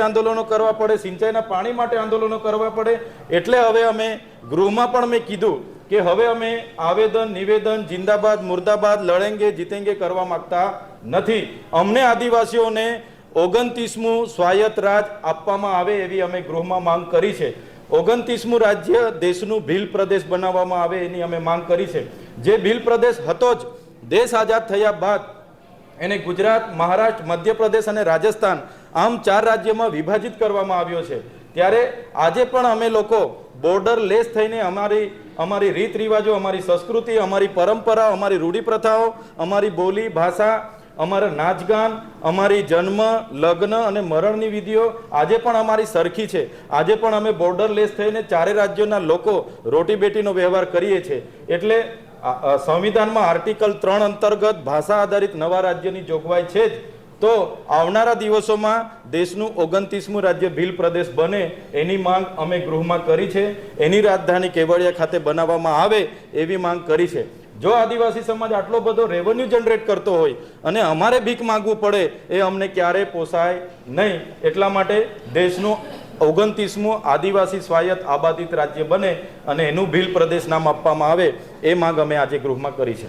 આંદોલનો કરવા પડે, સિંચાઈના પાણી માટે આંદોલનો કરવા પડે. એટલે હવે અમે ગૃહમાં પણ મેં કીધું કે હવે અમે આવેદન નિવેદન જિંદાબાદ મુર્દાબાદ લડેંગે જીતેંગે કરવા માંગતા નથી. અમને આદિવાસીઓને 29મું સ્વાયત્ત રાજ આપવામાં આવે એવી અમે ગૃહમાં માંગ કરી છે. 29મું રાજ્ય દેશનું ભીલ પ્રદેશ બનાવવામાં આવે એની અમે માંગ કરી છે. જે ભીલ પ્રદેશ હતો જ દેશ આઝાદ થયા બાદ એને ગુજરાત, મહારાષ્ટ્ર, મધ્યપ્રદેશ અને રાજસ્થાન આમ 4 રાજ્યમાં વિભાજિત કરવામાં આવ્યો છે. ત્યારે આજે પણ અમે લોકો બોર્ડર લેસ થઈને અમારી રીત રિવાજો, અમારી સંસ્કૃતિ, અમારી પરંપરા, અમારી રૂઢિપ્રથાઓ, અમારી બોલી ભાષા, અમારા નાચગાન, અમારી જન્મ, લગ્ન અને મરણની વિધિઓ આજે પણ અમારી સરખી છે. આજે પણ અમે બોર્ડર લેસ થઈને 4 રાજ્યોના લોકો રોટી બેટીનો વ્યવહાર કરીએ છીએ. એટલે સંવિધાનમાં આર્ટિકલ 3 અંતર્ગત ભાષા આધારિત નવા રાજ્યની જોગવાઈ છે જ. તો આવનારા દિવસોમાં દેશનું 29મું રાજ્ય ભીલ પ્રદેશ બને એની માંગ અમે ગૃહમાં કરી છે. એની રાજધાની કેવડિયા ખાતે બનાવવામાં આવે એવી માંગ કરી છે. જો આદિવાસી સમાજ આટલો બધો રેવન્યુ જનરેટ કરતો હોય અને અમારે ભીખ માંગવું પડે એ અમને ક્યારેય પોસાય નહીં. એટલા માટે દેશનું 29મું આદિવાસી સ્વાયત્ત આબાદિત રાજ્ય બને અને એનું ભીલ પ્રદેશ નામ આપવામાં આવે એ માંગ અમે આજે ગૃહમાં કરી છે.